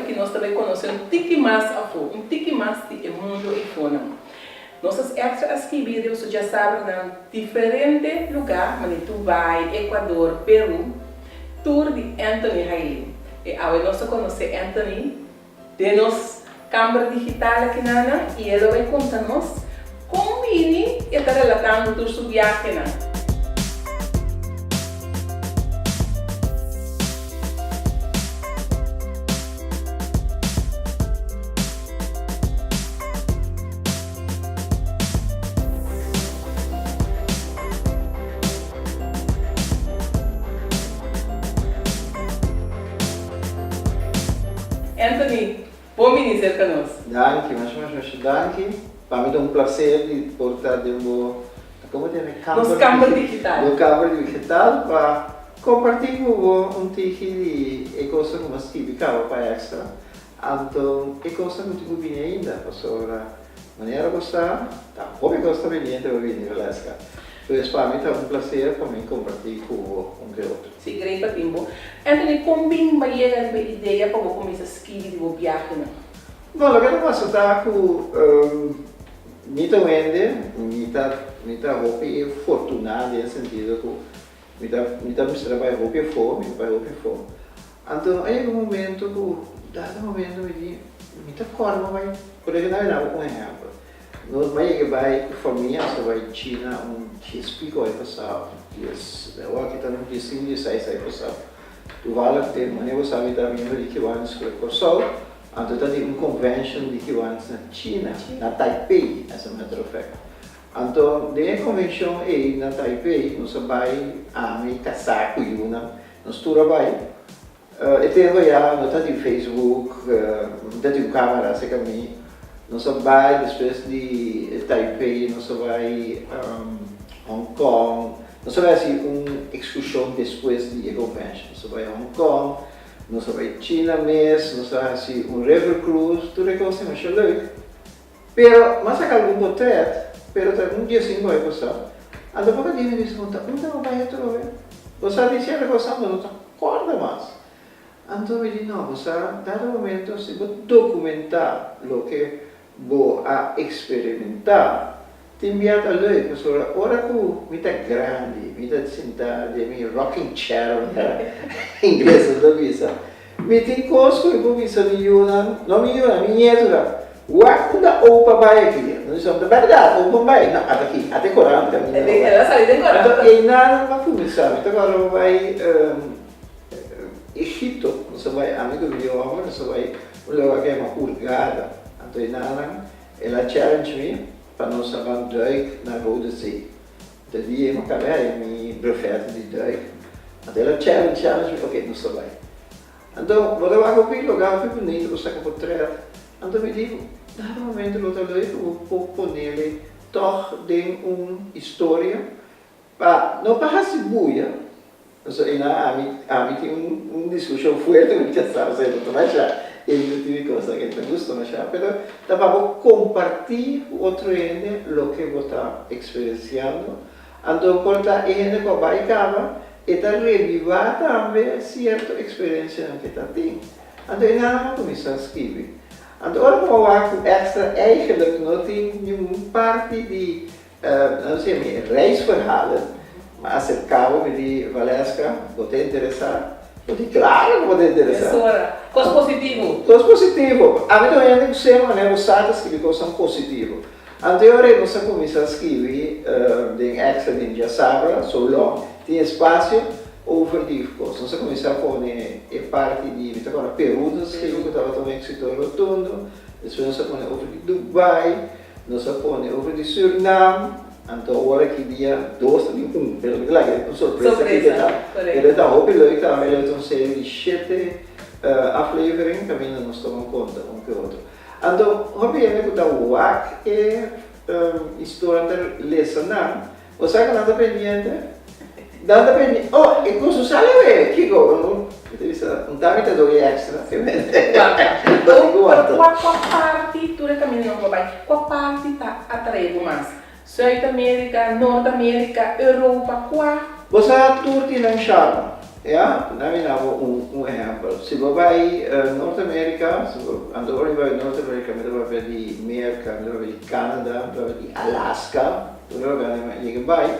que nós também conhecemos um tique mais a fundo, um tique mais de mundo e fora. Nossas extras que vídeos já sabem em diferentes lugares, mas tu vai Equador, Peru, tour de Anthony Hailey. E agora nós conhecemos Anthony de nossa câmera digital aqui nana e ele vai contar-nos como ele está relatando o seu viagem. Anthony, bom vir ser conosco. Danke, mas danke. Para mim é um prazer de portar de uma câmera digital. No câmera digital para compartilhar um tique de coisas como as típicas para extra. Então, é coisa muito boa ainda, para maneira gostar, tá, como gosta de vir para vir, Valesca. Então, para mim é um prazer para mim compartilhar com um que outro. Sim, grande para Timbo. Anthony, como bem vai chegar a ideia para começar a escrever de viagem? Bom, eu quero passar com Mita Wende, Mita Hopi é fortunada no sentido que Mita trabalha Hopi for, Mita vai Hopi for. Então, aí no momento, dado momento, Mita forma vai, por exemplo, um exemplo. Nós vai família, só vai China, explico aí passado, eu aqui está no dia 5, 16 aí passado. Tu vai lá ter, mas eu sabe da minha vida que vai no escola por sol. Então, tem convention de que vai na China, na Taipei, essa matter of fact. Então, de convention aí na Taipei, nós vai a me casar com Yuna, nós trabalhamos. E tem nós tá de Facebook, tá de câmera, sei que nós vai depois de Taipei, nós vai Hong Kong, nós vai assim uma excursão depois de convention, nós vai Hong Kong. Nós vai China mesmo, nós vai assim river cruise, tudo é coisa mais legal. Mas há algum portrait, mas dia assim vai passar. Então para que me diz conta, não vai retrover. Você disse a coisa mas não acorda mais. Então me diz não, você dado momento se vou documentar o que vou a experimentar. Te enviar a lei, pessoal, ora que me tá grande, me tá sentada, me rocking chair, inglês da visa. Me tem coisas que eu vou visar de Yuna, não me Yuna, me nietura. Uau, da opa vai aqui, não sei, da verdade, opa vai, não, até aqui, até corante, caminho. Ela sai de corante. Então, e nada vai começar, então agora vai Egito, não vai, amigo meu, não vai, o lugar que é uma urgada, então e nada, ela challenge me. Para nós saber duik na Rode Zee. Dat die helemaal kan wij met brevet die duik. En ela challenge, ok, não se vai. Então, vou levar o lugar foi bonito, você que portrait. Então me digo, dado momento lo talvez eu vou pôr nele toch de uma história para não para se buia. Então, a mim tem discussão forte com que sabe, você não vai já. Ele tive coisa que te gusta, mas para compartilhar outro ende o que você está experienciando. Então, quando a gente vai acabar, está revivar também certa experiência que está tendo. Então, ele não começa a escrever. Então, agora como eu extra eigenlijk não tem nenhuma parte de, não sei, reisverhalen, mas acercava-me de Valesca, você interessar. Claro que pode interessar. Coisa positivo. Coisa positivo. A mim também tem que ser uma usada que são positivo. Anteriormente nós começamos a escrever em extra de dia sábado, só tem espaço over de coisas. Nós começamos a pôr a parte de Peru, que eu estava também escritor rotundo. Depois nós põe over de Dubai, nós põe over de Suriname. Então, agora que dia 2 de 1, pelo menos lá, é uma surpresa que ele está leuk, também ele tem uma série de 7 afleveringen, também nós tomamos conta um que outro. Então, o que é que o WAC é história de lecionar, você que nada pendente, nada pendente, oh, e com social é que go, não tá me dando extra, qual parte tu recomenda não vai? Qual parte está atraindo mais? Sul-América, Norte-América, Europa, qual? Você turti não chama. Ja, nami namo exemplo. Se você vai Norte-América, se você andou para Norte-América, você vai ver de América, você vai ver de Canadá, você vai ver de Alaska, todo lugar que vai,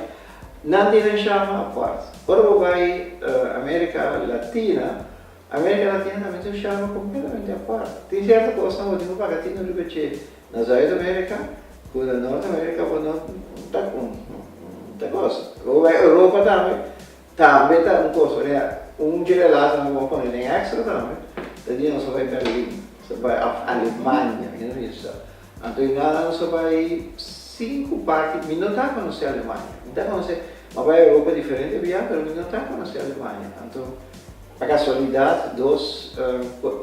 não tem chama a parte. Quando você vai América Latina também tem chama completamente a parte. Tem certa coisa que você vai ter no lugar na Sul-América, com a Norte-América, não está coisa. Ou vai Europa também está um coisa, né? Gelato não vou pôr nem extra também. Daí não só vai Berlim, só vai a Alemanha, não isso. Então nada só vai 5 parques, mas não está conhecendo a Alemanha. Então conhecer, mas vai a Europa diferente, mas não está conhecendo a Alemanha. Então, a casualidade, dois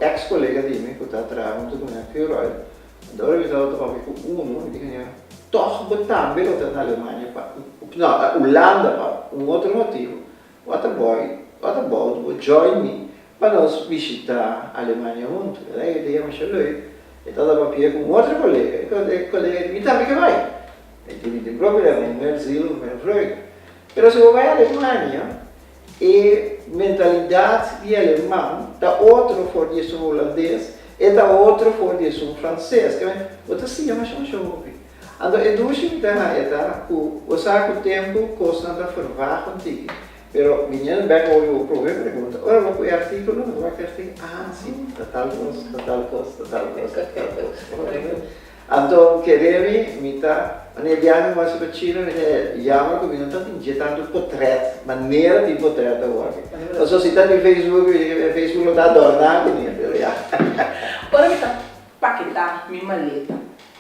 ex-colegas de mim que estão trabalhando com a Fioroi, então eu estava trabalhando com um, e disse, toch botar bem na Alemanha, não, Holanda, para outro motivo. What about would join me para nós visitar a Alemanha junto? Daí eu dei uma chalui, e estava papia com outro colega, e o colega me também que vai. Ele tem problema, meu zelo, meu freio. Mas se você vai à Alemanha, a mentalidade de alemão está outra fora de som holandês, e está outra fora de som francês. Você se chama chama. Então, é duas coisas que usar o tempo costa de fervar contigo. Pero viniendo back o problema pergunta, ora vou para o artigo, não vai que artigo, sim, tal coisa. Então, querer me tá, né viagem mais para China, né, chama que não está injetando portrait, maneira de portrait agora. A sociedade de Facebook não está adornada, né, pero já. Ora me está paquetar minha maleta.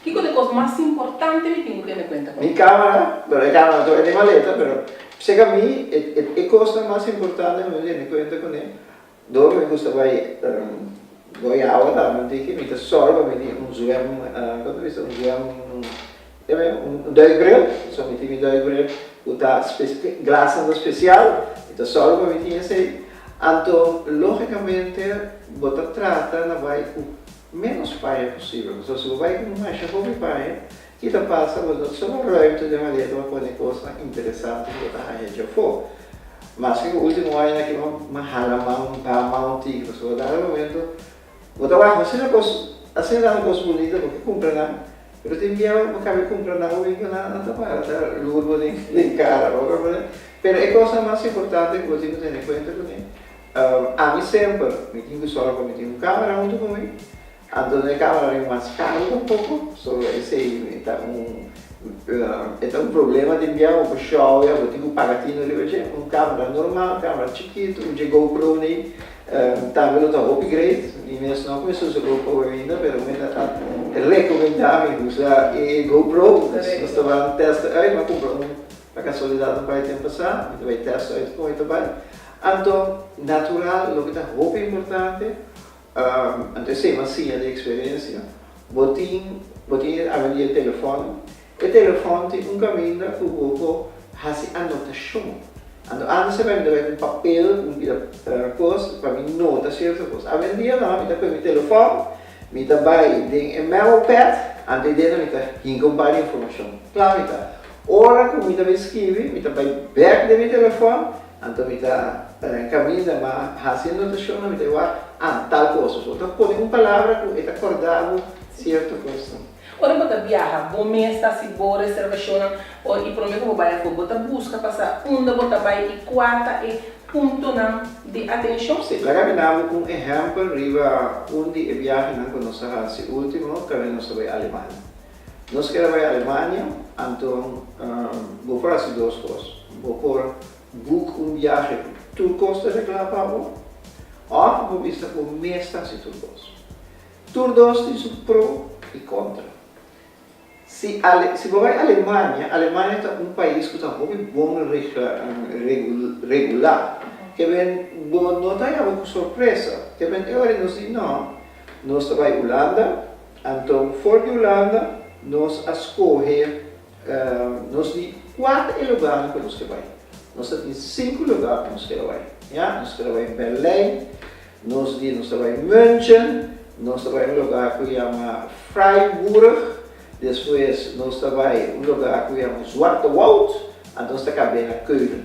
Que coisa mais importante me tenho que me conta? Minha câmera, a câmera não é de maleta, pero secondo me, a cosa mais importante che mi viene conta con è dove mi gusta vai aula, non ti che mi ta sorba, mi di un zwem, quando visto un zwem, un duikbril, insomma mi ti mi duikbril, uta glassa speciale, mi ta sorba, mi ti sei, então logicamente, bota trata na vai com menos paia possível, se você vai com mais chave paia, que está passando só uma ruimte de maleta para poder coisa interessante que está aí já for. Mas que o último ano aqui uma halamão, mão tigre, só dá no momento, botar lá, você não gosta, assim não gosta bonita porque compra nada, mas tem dia eu acabei comprando nada, eu venho na tapara, tá luto de cara, ou coisa, mas a coisa mais importante que você tem que ter em conta é, a mim sempre, me tinha só para me ter uma câmera junto comigo. Então, a câmera é mais cara um pouco, só esse é um problema de enviar o show, eu tenho que pagar aqui no livro, uma câmera normal, câmera chiquita, um GoPro nem, também está upgrade, e mesmo não começou a GoPro ainda, mas recomendar usar a GoPro, nós estamos testando, mas comprou para casualidade não vai ter passado, então vai testar isso com isso vai. Então, natural, o que está muito importante. Então, sim, uma senha de experiência. Botin avalia o telefone. O telefone tem caminho que o grupo faz anotação. Então, antes você vai dar um papel, coisa, para mim nota certa coisa. A dia não, me dá para o telefone, me dá vai de e-mail pad, antes de me dá incompare informação. Claro, me dá. Ora que me dá escrever, me dá vai back de meu telefone, então me dá caminho, mas fazendo anotação, me dá tal coisa. Então, põe uma palavra que é acordado certa coisa. Ora, você viaja, você mesa, se você reservaciona, e por exemplo, você busca passar onde você vai e quarta e ponto de atenção. Sim, lá caminhamos com um exemplo, riba onde a viagem não conosco esse último, que nós vai à Alemanha. Nós queremos ir à Alemanha, então vou fazer duas coisas. Vou por book viagem por custo de Galapagos, ou vou visitar por mestas e tudo isso. Tudo isso tem pro e contra. Se você vai à Alemanha, a Alemanha é um país que está muito bom regular. Que vem, não está com surpresa. Que vem, agora nós dizemos, não, nós vamos à Holanda, então, fora de Holanda, nós escolhemos, nós temos 4 lugares que nós vamos. Nós temos 5 lugares que nós vamos. Nós vamos em Berlim, nós vamos em München, nós vamos em um lugar que se chama Freiburg. Depois, nós estamos em um lugar que se chama Zwartewald, e nós estamos em Keulen.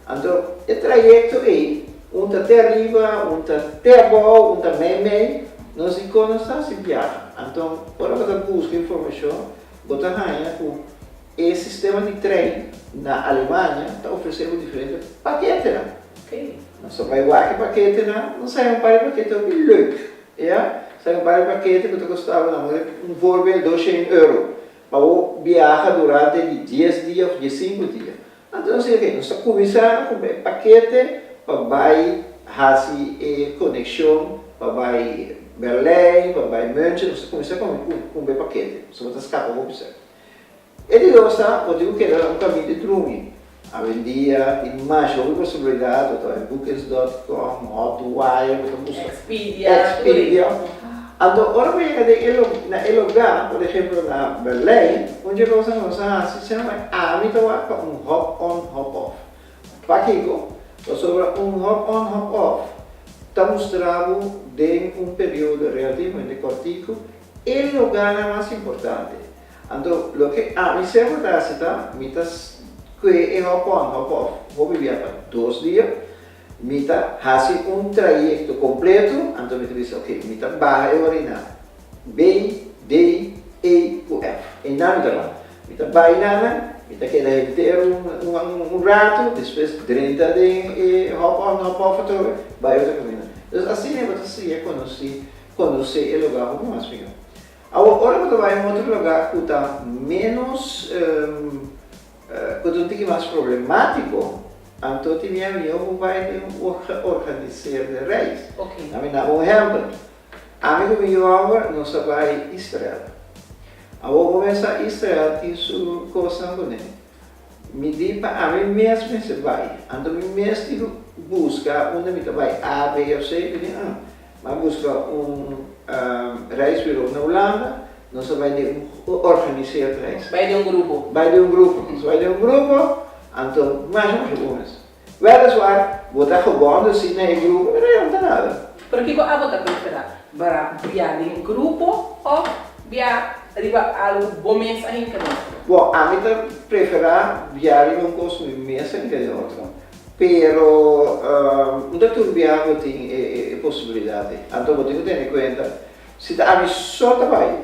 Então, o trajeto é tá até arriba, tá até abaixo, tá meio, nós encontramos assim viagem. Então, quando você busca informação, você ganha com esse sistema de trem na Alemanha está oferecendo diferentes paquetes. Ok. Não só vai lá que paquete, não sai um par de paquete leuk. Ja? Sai um par de paquete que custava um voorbeeld 200 euro. Para o viajar durante 10 dias ou 5 dias. Então, nós estamos começando com paquete para fazer conexão para Berlim, para München, nós começamos com paquete. Nós vamos escapar para você. E di dosa, eu digo que era um caminho de drumming. Hoje em dia, tem mais possibilidade, estou em Bookings.com, Hotwire, Expedia. Então, agora vai no lugar, por exemplo, na Berlim, onde nós se chama um hop-on, hop-off. Para que sobre um hop-on, hop-off, está mostrado em período relativamente curtico, o lugar mais importante. Então, o que a mim se acontece, mitas que hop-on, hop-off, vou viajar para 2 dias, mita faz trajeto completo, então me diz, ok, mita barra e orina, B, D, E, U, F. E não mita barra e nada, mita queda inteiro rato, depois 30 de hop-on, hop-off, vai outra caminho. Então, assim você conhecer o lugar como mais melhor. Agora quando vai em outro lugar que está menos, que mais problemático, então tinha eu vai organizar reis. Ok. A mim não exemplo. Amigo meu agora não se vai Israel. Agora começa Israel tem sua coisa com ele. Me diz para a mim mesmo se vai. Então me mesmo busca onde me vai A, B ou C, mas busca reis virou na Holanda, nós vai organizar reis. Vai de um grupo. Vai de um grupo, então mais ou menos. Weliswaar wordt dat gewoon, dus in een groep, não tem nada. Por que a você prefere? Para viajar em grupo ou viajar algo bom mês ainda não? Bom, a mim prefere viajar em um curso de mês que de outro. Pero, onde tu viaja tem possibilidade. Então, você tem que ter em conta, se a mim só vai,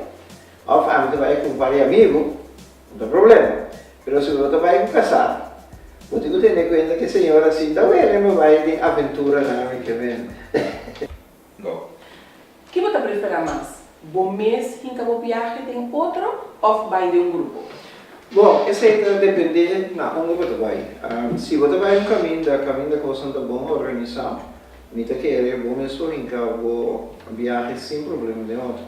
ou a mim vai com vários amigos, não tem problema. Mas se você vai com casado, você tem que ter em conta que a senhora assim, também não vai ter aventura na minha vem. O que você prefere mais? Bom mês em que você viaja tem outro ou vai de um grupo? Bom, isso aí depende de onde você vai. Se você vai um caminho da coisa da bom organizado, não quer bom mesmo em que você viaje sem problema de outro.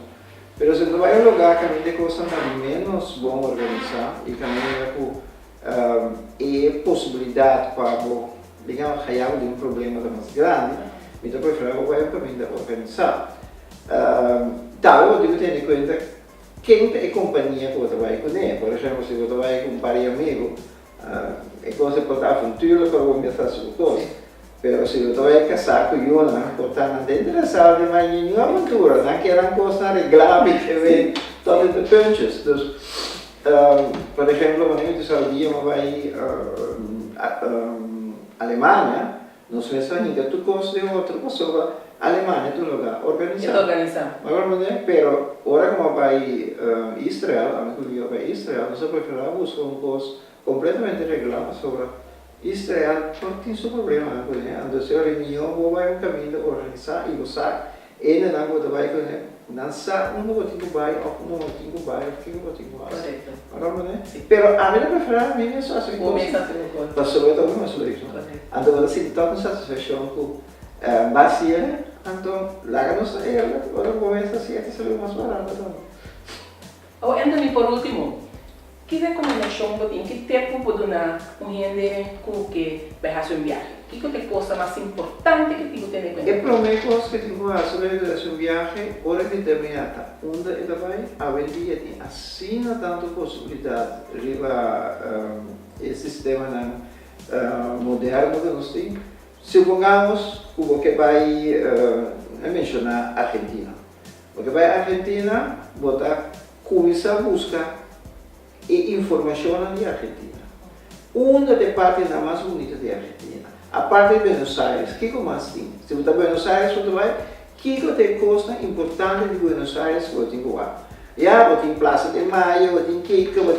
Mas se você vai a um lugar caminho de coisa menos bom organizado e caminho com possibilidade para digamos ganhar de um problema mais grande, então prefiro vai um caminho organizado. Então, eu devo ter em conta quem é a companhia que você vai com ele. Por exemplo, se você vai com um par de amigos, é coisa pode estar aventura para começar a sua coisa. Mas se você vai casar com ele, pode estar não interessado em mais nenhuma aventura, não quer uma coisa arreglável que vem todos os pontos. Então, por exemplo, quando eu disse ao dia, vai Alemanha, nós pensamos que tu gosta de outra pessoa. Alemanha é um lugar organizado. Pero agora como vai Israel, a minha vai Israel, nós preferimos buscar um curso completamente reglado sobre Israel, porque tem seu problema, então se a reunião vai um caminho organizado e usar, e não você vai não sabe onde você vai, ou onde você vai, ou o que você vai. Correto. Pero a minha preferência, a minha é só assim, para sobretudo uma solução. Então você tem toda satisfação com bacia, então láganos ela, agora começa assim a ser mais barato. Oh, Anthony, por último, que recomendação você tem? Que tempo pode dar gente com que vai fazer um viagem? O que é a coisa mais importante que tem que ter em conta? A primeira coisa que tem que fazer um viagem, hora determinada, onde ele vai, a vendia tem assim tanto possibilidade, arriba esse sistema moderno que nós temos. Supongamos que você vai mencionar a Argentina. Você vai à Argentina, você começa a buscar informação de Argentina. Uma das partes mais bonitas da Argentina. a parte de Buenos Aires, o que mais tem? Se você está em Buenos Aires, você vai, o que tem coisa importante de Buenos Aires que você tem que ver? Já, você tem Plaza de Mayo, você tem Kika, mas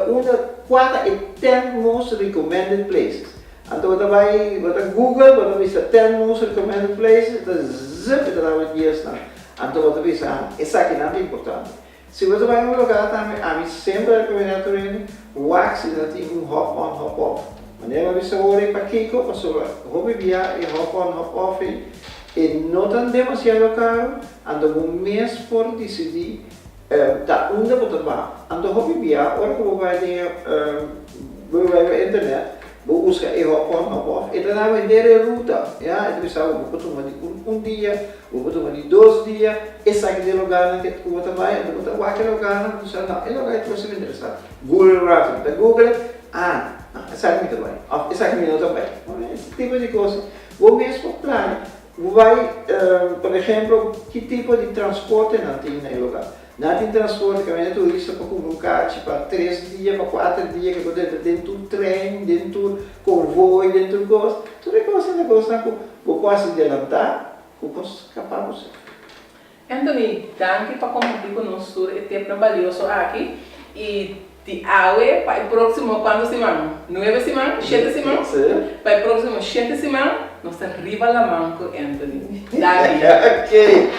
uma quatro e 10 most recommended places. Então você vai, Google, você vai 10 most recommended places, você zip, você vai ver isso. Então você vai ver, isso aqui não é importante. Se você vai em um lugar também, a mim sempre recomendo o Wax, você tem hop-on, hop-off. Maneira você olha para Kiko, você vai viajar e hop-on, hop-off, e não tão demasiado caro, então o mês por decidir da onde você vai. Então você viajar, hora que você vai na internet, vou buscar e hop-on, hop-off, e dann vender a ruta. Ja, você sabe, vou tomar de dia, vou tomar de 2 dias, esse aqui é o lugar que você vai, você vai aquele lugar, você sabe, não, é o lugar que você me interessa. Google Maps, Google, esse aqui me também, esse aqui me também. Esse tipo de coisa. Vou mesmo plano. Vai, por exemplo, que tipo de transporte não tem no lugar. Não tem transporte que vem turista para comunicar para 3 dias, para 4 dias, que pode dentro do trem, dentro do convoio, dentro do coisa. Tudo coisa que você pode adiantar, você pode escapar você. Anthony, danke para compartilhar conosco o tempo trabalhoso aqui e te aue para o próximo quando semana? 9 semanas? 7 semanas? Para o próximo 7 semanas, nós estamos arriba la mão com Anthony. Danke. Ok.